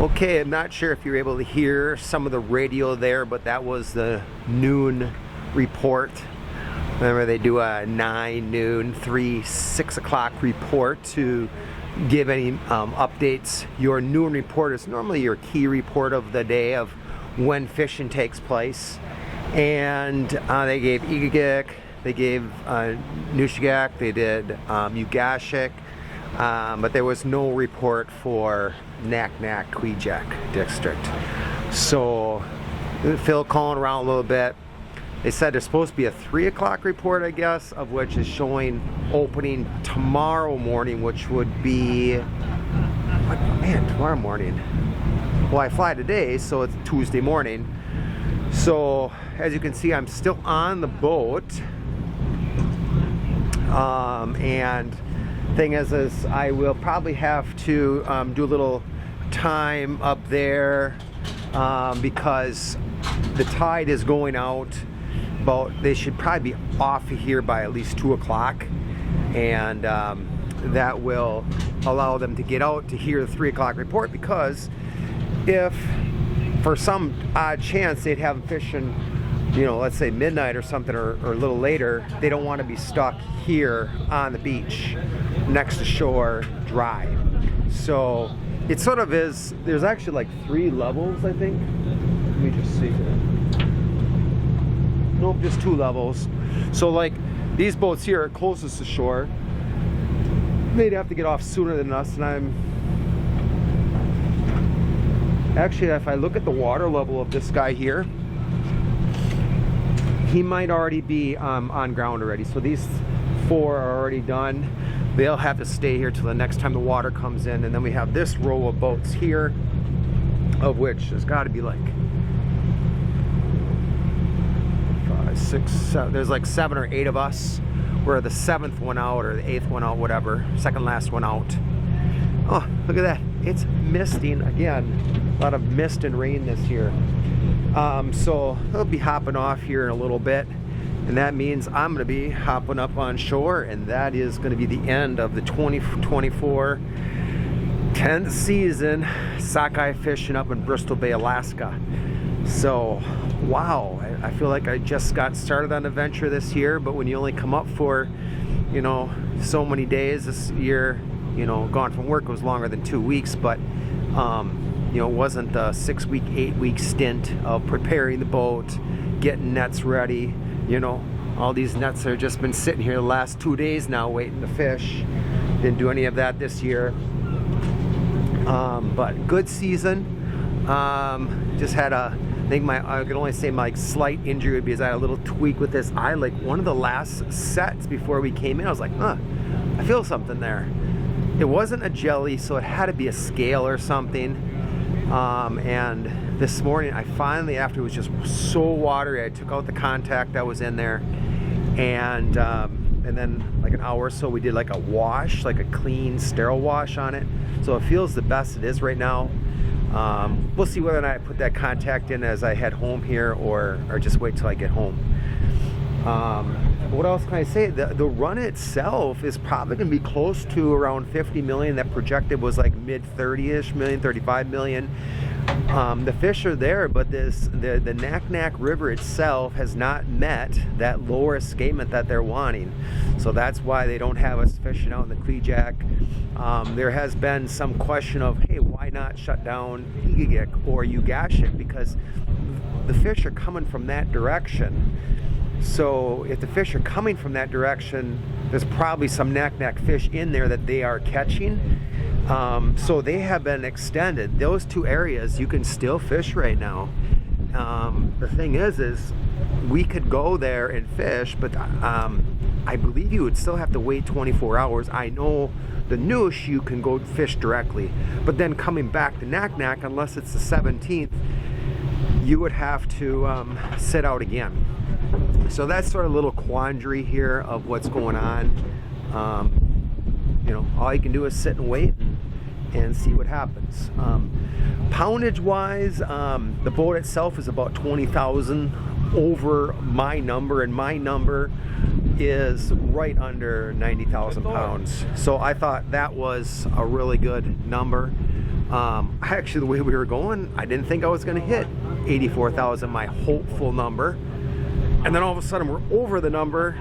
Okay, I'm not sure if you're able to hear some of the radio there, but that was the noon report. Remember, they do a 9, noon, 3, 6 o'clock report to give any updates. Your noon report is normally your key report of the day of when fishing takes place. And they gave Igigik, they gave Nushagak, they did Ugashik, but there was no report for Naknek Kwijak district. So Phil calling around a little bit. They said there's supposed to be a 3 o'clock report, I guess, of which is showing opening tomorrow morning, which would be, man, tomorrow morning. Well, I fly today, so it's Tuesday morning. So as you can see, I'm still on the boat. And thing is I will probably have to do a little time up there because the tide is going out about, they should probably be off here by at least 2 o'clock, and that will allow them to get out to hear the 3 o'clock report, because if for some odd chance they'd have them fishing, you know, let's say midnight or something, or a little later, they don't want to be stuck here on the beach next to shore dry. So it sort of is, there's actually like 3 levels, I think. Let me just see here. Nope, just 2 levels. So like these boats here are closest to shore. They'd have to get off sooner than us, and I'm actually, if I look at the water level of this guy here, he might already be on ground already. So these 4 are already done. They'll have to stay here till the next time the water comes in, and then we have this row of boats here, of which there's got to be like 5, 6, 7. There's like 7 or 8 of us. We're the 7th one out, or the 8th one out, whatever. Second last one out. Oh, look at that! It's misting again. A lot of mist and rain this year. So they'll be hopping off here in a little bit, and that means I'm going to be hopping up on shore, and that is going to be the end of the 2024 10th season sockeye fishing up in Bristol Bay, Alaska. So wow, I feel like I just got started on the venture this year, but when you only come up for, you know, so many days this year, you know, gone from work, was longer than 2 weeks, but you know, it wasn't a 6-week, 8-week stint of preparing the boat, getting nets ready. You know, all these nets have just been sitting here the last 2 days now waiting to fish. Didn't do any of that this year. But good season. Just had a, I think I could only say my slight injury because I had a little tweak with this eye. Like one of the last sets before we came in, I was like, huh, I feel something there. It wasn't a jelly, so it had to be a scale or something. And this morning I finally, after it was just so watery, I took out the contact that was in there, and then like an hour or so we did like a wash, like a clean sterile wash on it, so it feels the best it is right now. We'll see whether or not I put that contact in as I head home here, or just wait till I get home. What else can I say? The run itself is probably going to be close to around 50 million. That projected was like mid 30-ish million, 35 million. The fish are there, but the Naknek River itself has not met that lower escapement that they're wanting. So that's why they don't have us fishing out in the Kwijak. There has been some question of, hey, why not shut down Igigik or Ugashik? Because the fish are coming from that direction. So if the fish are coming from that direction, there's probably some Naknek fish in there that they are catching. So they have been extended. Those 2 areas you can still fish right now. The thing is we could go there and fish, but I believe you would still have to wait 24 hours. I know the Noosh you can go fish directly, but then coming back to Naknek, unless it's the 17th, you would have to sit out again. So that's sort of a little quandary here of what's going on. You know, all you can do is sit and wait and see what happens. Poundage wise, the boat itself is about 20,000 over my number, and my number is right under 90,000 pounds. So I thought that was a really good number. Actually, the way we were going, I didn't think I was going to hit 84,000, my hopeful number. And then all of a sudden we're over the number.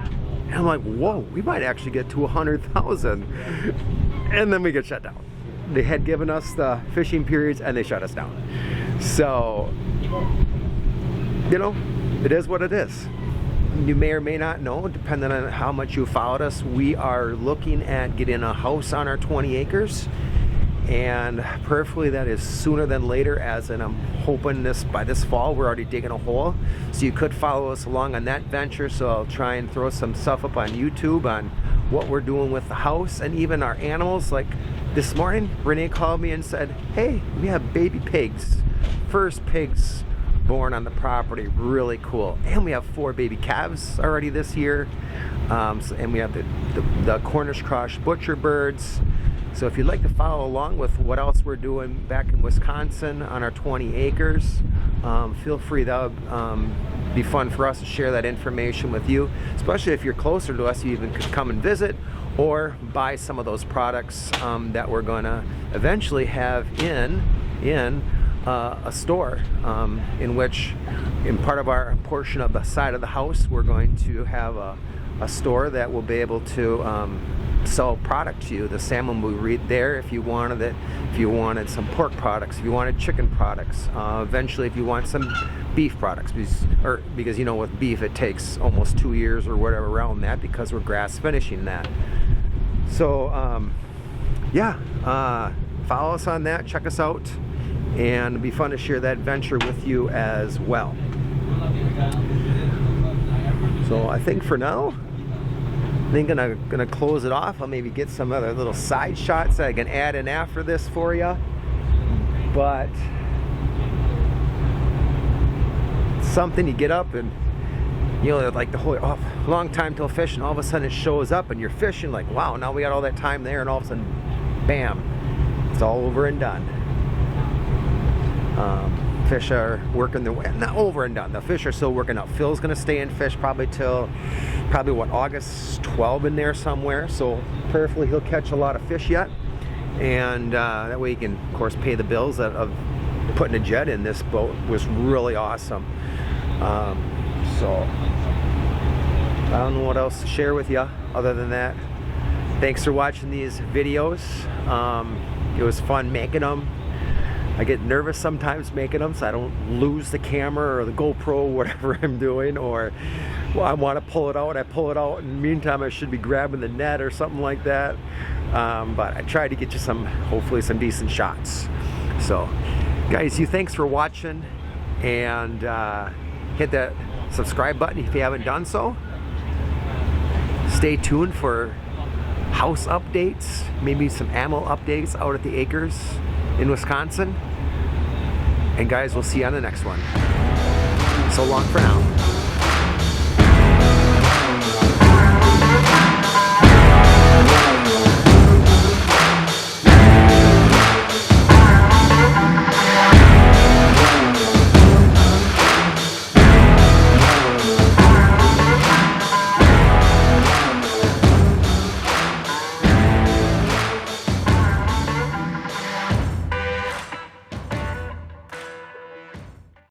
And I'm like, whoa, we might actually get to 100,000. And then we get shut down. They had given us the fishing periods and they shut us down. So, you know, it is what it is. You may or may not know, depending on how much you followed us, we are looking at getting a house on our 20 acres. And prayerfully that is sooner than later, as in I'm hoping by this fall we're already digging a hole. So you could follow us along on that venture. So I'll try and throw some stuff up on YouTube on what we're doing with the house and even our animals. Like this morning, Renee called me and said, hey, we have baby pigs. First pigs born on the property, really cool. And we have 4 baby calves already this year. And we have the Cornish cross butcher birds. So if you'd like to follow along with what else we're doing back in Wisconsin on our 20 acres, feel free. That would be fun for us to share that information with you, especially if you're closer to us. You even could come and visit or buy some of those products that we're going to eventually have in a store, in which, in part of our portion of the side of the house, we're going to have a store that will be able to sell product to you. The salmon will be there if you wanted it, if you wanted some pork products, if you wanted chicken products, eventually if you want some beef products, because you know with beef it takes almost 2 years or whatever around that, because we're grass finishing that. So yeah, follow us on that, check us out, and it'll be fun to share that venture with you as well. So I think for now, I'm gonna close it off. I'll maybe get some other little side shots that I can add in after this for you. But something you get up and, you know, like the whole long time till fishing, all of a sudden it shows up and you're fishing like, wow, now we got all that time there, and all of a sudden, bam, it's all over and done. Fish are working their way, not over and done. The fish are still working out. Phil's gonna stay in fish probably till what, August 12 in there somewhere. So prayerfully he'll catch a lot of fish yet, and that way he can, of course, pay the bills of putting a jet in this boat. Was really awesome. So I don't know what else to share with you other than that. Thanks for watching these videos. It was fun making them. I get nervous sometimes making them, so I don't lose the camera or the GoPro, whatever I'm doing, or well, I want to pull it out, I pull it out. In the meantime, I should be grabbing the net or something like that. But I tried to get you hopefully some decent shots. So guys, thanks for watching, and hit that subscribe button if you haven't done so. Stay tuned for house updates, maybe some ammo updates out at the acres in Wisconsin. And guys, we'll see you on the next one. So long for now.